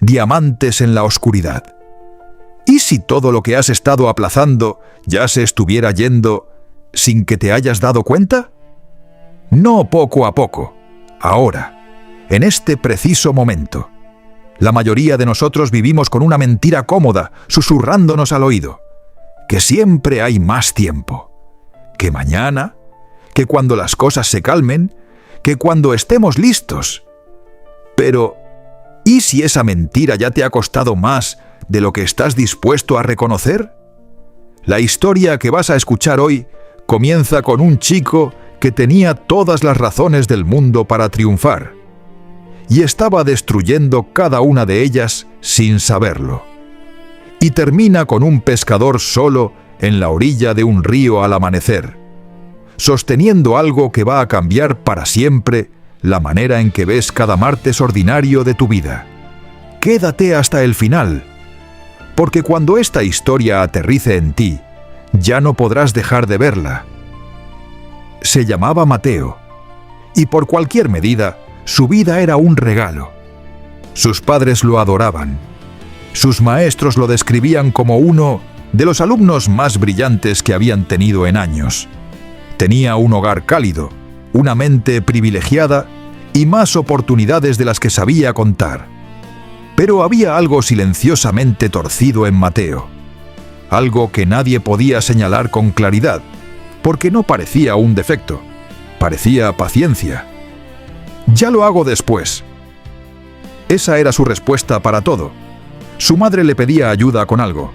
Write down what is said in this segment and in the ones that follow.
diamantes en la oscuridad. ¿Y si todo lo que has estado aplazando ya se estuviera yendo sin que te hayas dado cuenta? No poco a poco, ahora, en este preciso momento. La mayoría de nosotros vivimos con una mentira cómoda, susurrándonos al oído, que siempre hay más tiempo, que mañana, que cuando las cosas se calmen, que cuando estemos listos. Pero, ¿y si esa mentira ya te ha costado más de lo que estás dispuesto a reconocer? La historia que vas a escuchar hoy comienza con un chico que tenía todas las razones del mundo para triunfar y estaba destruyendo cada una de ellas sin saberlo. Y termina con un pescador solo en la orilla de un río al amanecer, sosteniendo algo que va a cambiar para siempre la manera en que ves cada martes ordinario de tu vida. Quédate hasta el final, porque cuando esta historia aterrice en ti, ya no podrás dejar de verla. Se llamaba Mateo, y por cualquier medida, su vida era un regalo. Sus padres lo adoraban. Sus maestros lo describían como uno de los alumnos más brillantes que habían tenido en años. Tenía un hogar cálido, una mente privilegiada y más oportunidades de las que sabía contar. Pero había algo silenciosamente torcido en Mateo. Algo que nadie podía señalar con claridad, porque no parecía un defecto, parecía paciencia. Ya lo hago después. Esa era su respuesta para todo. Su madre le pedía ayuda con algo.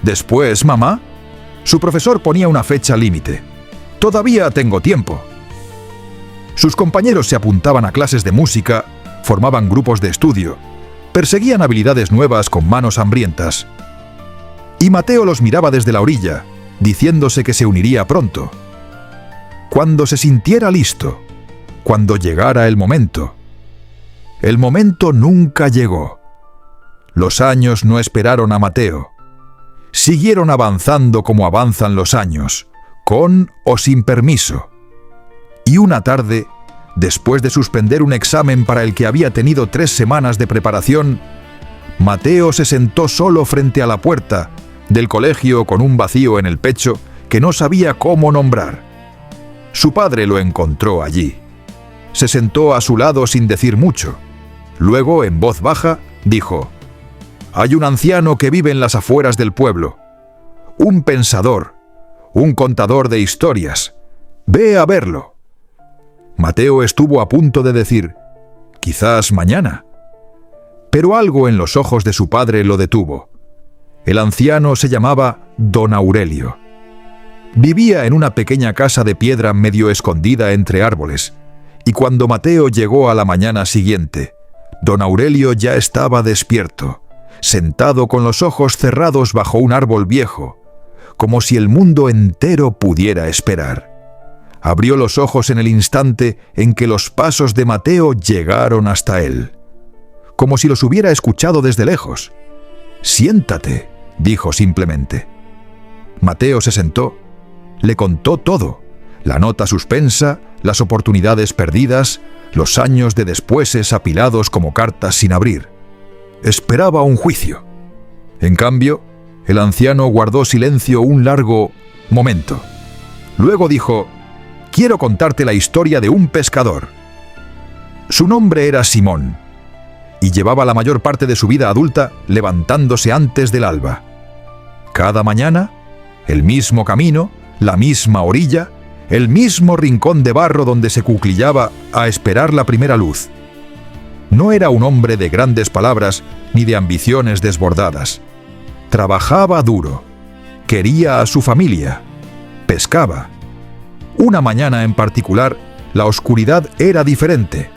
Después, mamá, su profesor ponía una fecha límite. Todavía tengo tiempo. Sus compañeros se apuntaban a clases de música, formaban grupos de estudio, perseguían habilidades nuevas con manos hambrientas. Y Mateo los miraba desde la orilla, diciéndose que se uniría pronto. Cuando se sintiera listo, cuando llegara el momento. El momento nunca llegó. Los años no esperaron a Mateo. Siguieron avanzando como avanzan los años, con o sin permiso. Y una tarde, después de suspender un examen para el que había tenido 3 semanas de preparación, Mateo se sentó solo frente a la puerta del colegio con un vacío en el pecho que no sabía cómo nombrar. Su padre lo encontró allí. Se sentó a su lado sin decir mucho. Luego, en voz baja, dijo: «Hay un anciano que vive en las afueras del pueblo. Un pensador, un contador de historias. Ve a verlo». Mateo estuvo a punto de decir: «Quizás mañana». Pero algo en los ojos de su padre lo detuvo. El anciano se llamaba Don Aurelio. Vivía en una pequeña casa de piedra medio escondida entre árboles, y cuando Mateo llegó a la mañana siguiente, Don Aurelio ya estaba despierto, sentado con los ojos cerrados bajo un árbol viejo, como si el mundo entero pudiera esperar. Abrió los ojos en el instante en que los pasos de Mateo llegaron hasta él, como si los hubiera escuchado desde lejos. «Siéntate», dijo simplemente. Mateo se sentó, le contó todo: la nota suspensa, las oportunidades perdidas, los años de despueses apilados como cartas sin abrir. Esperaba un juicio. En cambio, el anciano guardó silencio un largo momento. Luego dijo: «Quiero contarte la historia de un pescador. Su nombre era Simón, y llevaba la mayor parte de su vida adulta levantándose antes del alba. Cada mañana, el mismo camino, la misma orilla, el mismo rincón de barro donde se cuclillaba a esperar la primera luz. No era un hombre de grandes palabras ni de ambiciones desbordadas. Trabajaba duro, quería a su familia, pescaba. Una mañana en particular, la oscuridad era diferente,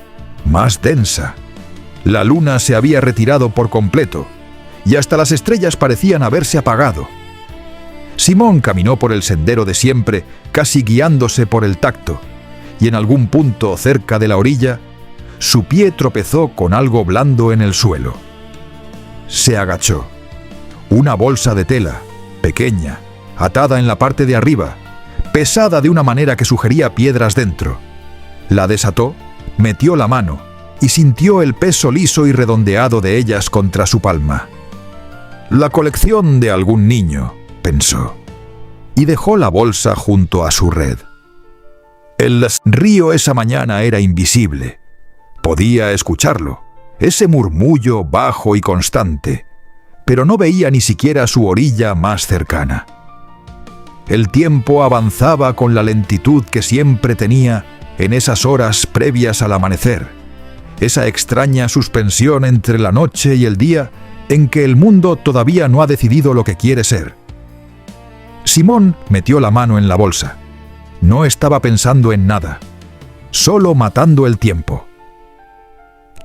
más densa. La luna se había retirado por completo, y hasta las estrellas parecían haberse apagado. Simón caminó por el sendero de siempre, casi guiándose por el tacto, y en algún punto cerca de la orilla, su pie tropezó con algo blando en el suelo. Se agachó. Una bolsa de tela, pequeña, atada en la parte de arriba, pesada de una manera que sugería piedras dentro. La desató, metió la mano, y sintió el peso liso y redondeado de ellas contra su palma. La colección de algún niño, pensó, y dejó la bolsa junto a su red. El río esa mañana era invisible. Podía escucharlo, ese murmullo bajo y constante, pero no veía ni siquiera su orilla más cercana. El tiempo avanzaba con la lentitud que siempre tenía en esas horas previas al amanecer, esa extraña suspensión entre la noche y el día en que el mundo todavía no ha decidido lo que quiere ser. Simón metió la mano en la bolsa. No estaba pensando en nada, solo matando el tiempo.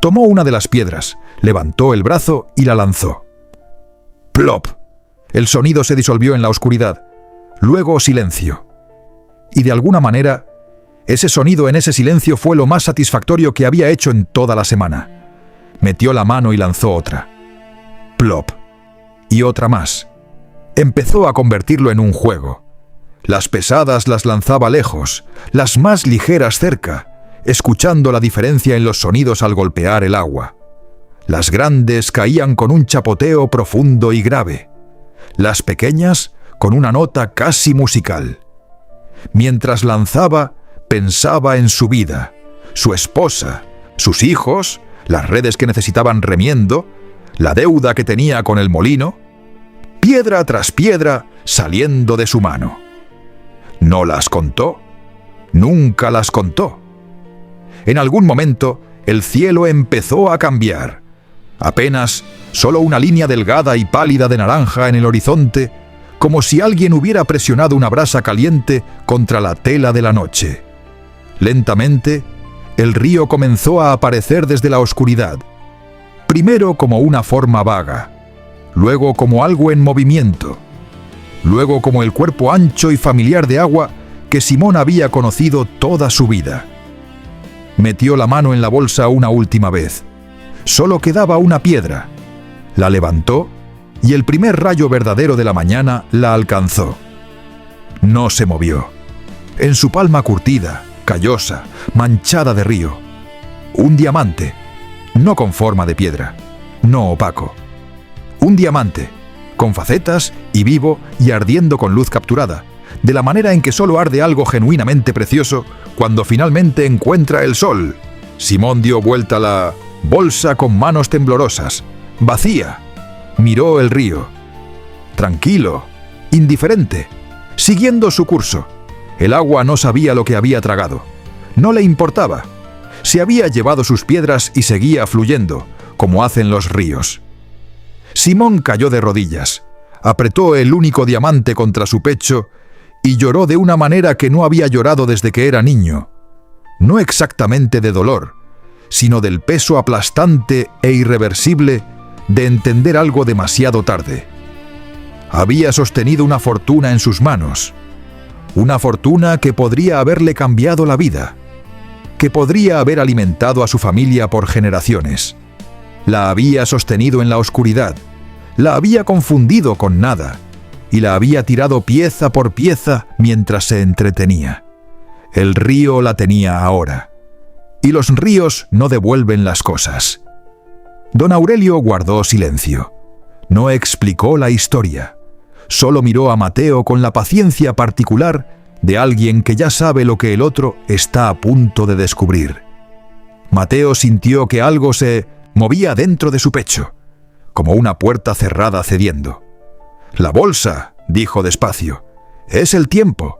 Tomó una de las piedras, levantó el brazo y la lanzó. ¡Plop! El sonido se disolvió en la oscuridad. Luego silencio. Y de alguna manera, ese sonido en ese silencio fue lo más satisfactorio que había hecho en toda la semana. Metió la mano y lanzó otra. Plop. Y otra más. Empezó a convertirlo en un juego. Las pesadas las lanzaba lejos, las más ligeras cerca, escuchando la diferencia en los sonidos al golpear el agua. Las grandes caían con un chapoteo profundo y grave. Las pequeñas con una nota casi musical. Mientras lanzaba, pensaba en su vida, su esposa, sus hijos, las redes que necesitaban remiendo, la deuda que tenía con el molino, piedra tras piedra saliendo de su mano. ¿No las contó? Nunca las contó. En algún momento, el cielo empezó a cambiar. Apenas solo una línea delgada y pálida de naranja en el horizonte, como si alguien hubiera presionado una brasa caliente contra la tela de la noche. Lentamente, el río comenzó a aparecer desde la oscuridad, primero como una forma vaga, luego como algo en movimiento, luego como el cuerpo ancho y familiar de agua que Simón había conocido toda su vida. Metió la mano en la bolsa una última vez. Solo quedaba una piedra. La levantó y el primer rayo verdadero de la mañana la alcanzó. No se movió. En su palma curtida, callosa, manchada de río, un diamante, no con forma de piedra, no opaco. Un diamante, con facetas y vivo y ardiendo con luz capturada, de la manera en que solo arde algo genuinamente precioso cuando finalmente encuentra el sol. Simón dio vuelta la bolsa con manos temblorosas, vacía. Miró el río, tranquilo, indiferente, siguiendo su curso. El agua no sabía lo que había tragado. No le importaba. Se había llevado sus piedras y seguía fluyendo, como hacen los ríos. Simón cayó de rodillas, apretó el único diamante contra su pecho y lloró de una manera que no había llorado desde que era niño. No exactamente de dolor, sino del peso aplastante e irreversible de entender algo demasiado tarde. Había sostenido una fortuna en sus manos, una fortuna que podría haberle cambiado la vida, que podría haber alimentado a su familia por generaciones. La había sostenido en la oscuridad, la había confundido con nada y la había tirado pieza por pieza mientras se entretenía. El río la tenía ahora, y los ríos no devuelven las cosas. Don Aurelio guardó silencio. No explicó la historia. Solo miró a Mateo con la paciencia particular de alguien que ya sabe lo que el otro está a punto de descubrir. Mateo sintió que algo se movía dentro de su pecho, como una puerta cerrada cediendo. «La bolsa», dijo despacio, «es el tiempo.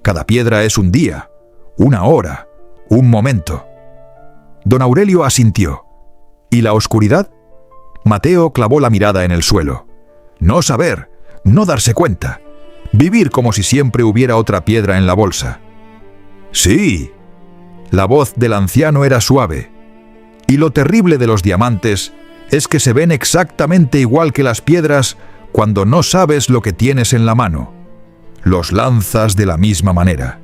Cada piedra es un día, una hora, un momento». Don Aurelio asintió. ¿Y la oscuridad? Mateo clavó la mirada en el suelo. No saber, no darse cuenta, vivir como si siempre hubiera otra piedra en la bolsa. Sí. La voz del anciano era suave. Y lo terrible de los diamantes es que se ven exactamente igual que las piedras cuando no sabes lo que tienes en la mano. Los lanzas de la misma manera,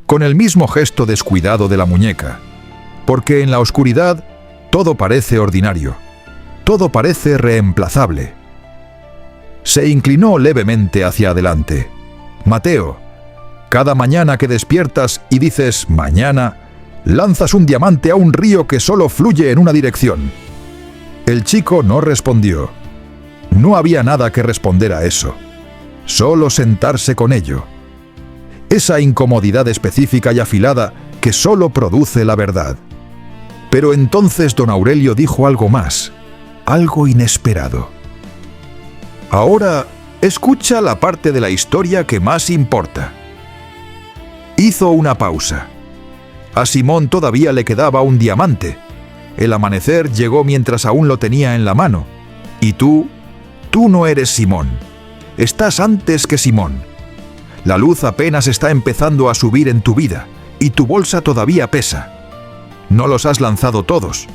con el mismo gesto descuidado de la muñeca, porque en la oscuridad todo parece ordinario, todo parece reemplazable. Se inclinó levemente hacia adelante. Mateo, cada mañana que despiertas y dices mañana, Lanzas un diamante a un río que solo fluye en una dirección. El chico no respondió. No había nada que responder a eso. Solo sentarse con ello. Esa incomodidad específica y afilada que solo produce la verdad. Pero entonces don Aurelio dijo algo más, algo inesperado. Ahora, escucha la parte de la historia que más importa. Hizo una pausa. A Simón todavía le quedaba un diamante. El amanecer llegó mientras aún lo tenía en la mano. Y tú no eres Simón. Estás antes que Simón. La luz apenas está empezando a subir en tu vida, y tu bolsa todavía pesa. No los has lanzado todos.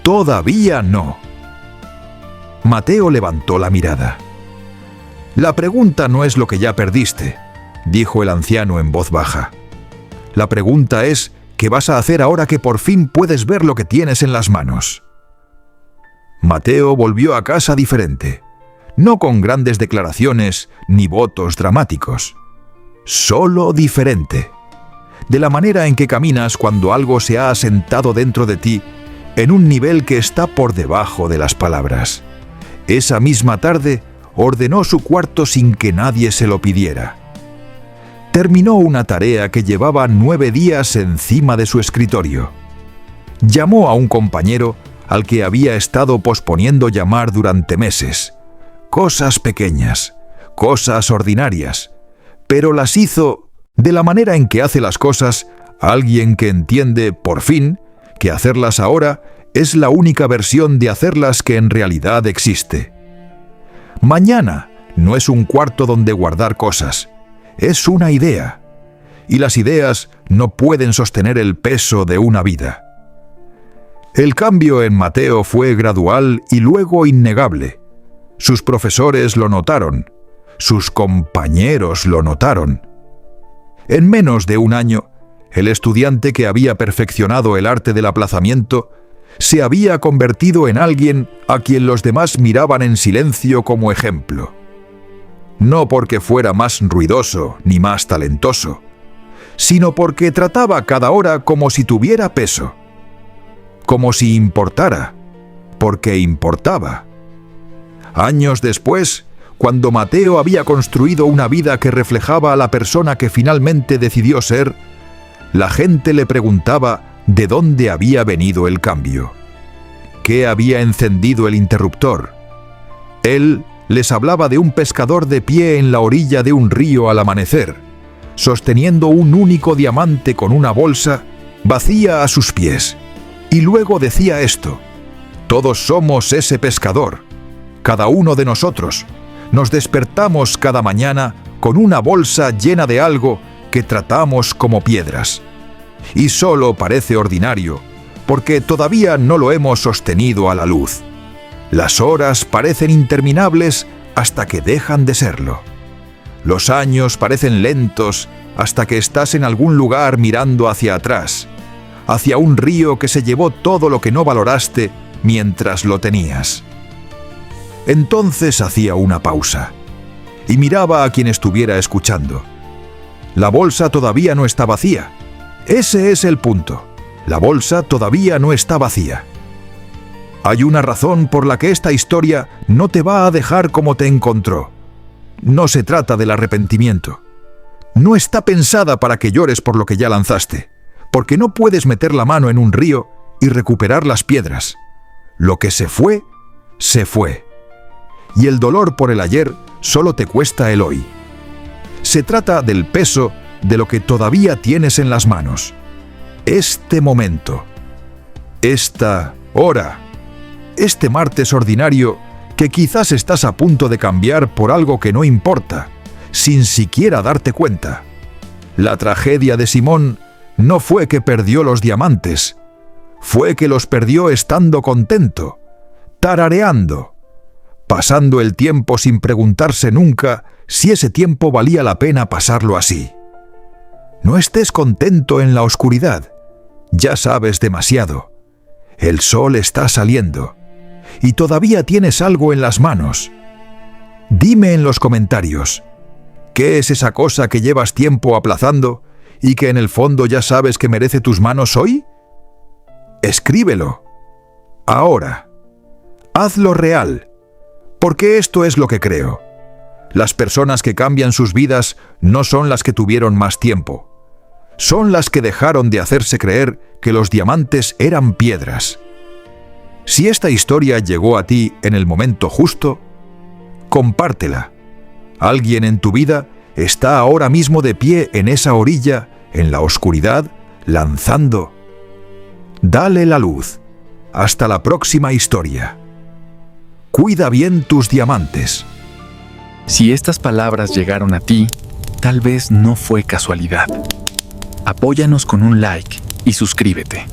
Todavía no. Mateo levantó la mirada. La pregunta no es lo que ya perdiste, dijo el anciano en voz baja. La pregunta es, ¿qué vas a hacer ahora que por fin puedes ver lo que tienes en las manos? Mateo volvió a casa diferente, no con grandes declaraciones ni votos dramáticos. Solo diferente. De la manera en que caminas cuando algo se ha asentado dentro de ti en un nivel que está por debajo de las palabras. Esa misma tarde ordenó su cuarto sin que nadie se lo pidiera. Terminó una tarea que llevaba 9 días encima de su escritorio. Llamó a un compañero al que había estado posponiendo llamar durante meses. Cosas pequeñas, cosas ordinarias, pero las hizo de la manera en que hace las cosas alguien que entiende, por fin, que hacerlas ahora es la única versión de hacerlas que en realidad existe. Mañana no es un cuarto donde guardar cosas, es una idea. Y las ideas no pueden sostener el peso de una vida. El cambio en Mateo fue gradual y luego innegable. Sus profesores lo notaron, sus compañeros lo notaron. En menos de un año, el estudiante que había perfeccionado el arte del aplazamiento se había convertido en alguien a quien los demás miraban en silencio como ejemplo. No porque fuera más ruidoso ni más talentoso, sino porque trataba cada hora como si tuviera peso, como si importara, porque importaba. Años después, cuando Mateo había construido una vida que reflejaba a la persona que finalmente decidió ser, la gente le preguntaba de dónde había venido el cambio. ¿Qué había encendido el interruptor? Él les hablaba de un pescador de pie en la orilla de un río al amanecer, sosteniendo un único diamante con una bolsa vacía a sus pies. Y luego decía esto: todos somos ese pescador, cada uno de nosotros. Nos despertamos cada mañana con una bolsa llena de algo que tratamos como piedras. Y solo parece ordinario, porque todavía no lo hemos sostenido a la luz. Las horas parecen interminables hasta que dejan de serlo. Los años parecen lentos hasta que estás en algún lugar mirando hacia atrás, hacia un río que se llevó todo lo que no valoraste mientras lo tenías. Entonces hacía una pausa y miraba a quien estuviera escuchando. La bolsa todavía no está vacía. Ese es el punto. La bolsa todavía no está vacía. Hay una razón por la que esta historia no te va a dejar como te encontró. No se trata del arrepentimiento. No está pensada para que llores por lo que ya lanzaste, porque no puedes meter la mano en un río y recuperar las piedras. Lo que se fue, se fue. Y el dolor por el ayer solo te cuesta el hoy. Se trata del peso de lo que todavía tienes en las manos. Este momento, esta hora, este martes ordinario que quizás estás a punto de cambiar por algo que no importa, sin siquiera darte cuenta. La tragedia de Simón no fue que perdió los diamantes, fue que los perdió estando contento, tarareando, pasando el tiempo sin preguntarse nunca si ese tiempo valía la pena pasarlo así. No estés contento en la oscuridad, ya sabes demasiado. El sol está saliendo y todavía tienes algo en las manos. Dime en los comentarios, ¿qué es esa cosa que llevas tiempo aplazando y que en el fondo ya sabes que merece tus manos hoy? Escríbelo. Ahora. Hazlo real. Porque esto es lo que creo. Las personas que cambian sus vidas no son las que tuvieron más tiempo. Son las que dejaron de hacerse creer que los diamantes eran piedras. Si esta historia llegó a ti en el momento justo, compártela. Alguien en tu vida está ahora mismo de pie en esa orilla, en la oscuridad, lanzando. Dale la luz. Hasta la próxima historia. Cuida bien tus diamantes. Si estas palabras llegaron a ti, tal vez no fue casualidad. Apóyanos con un like y suscríbete.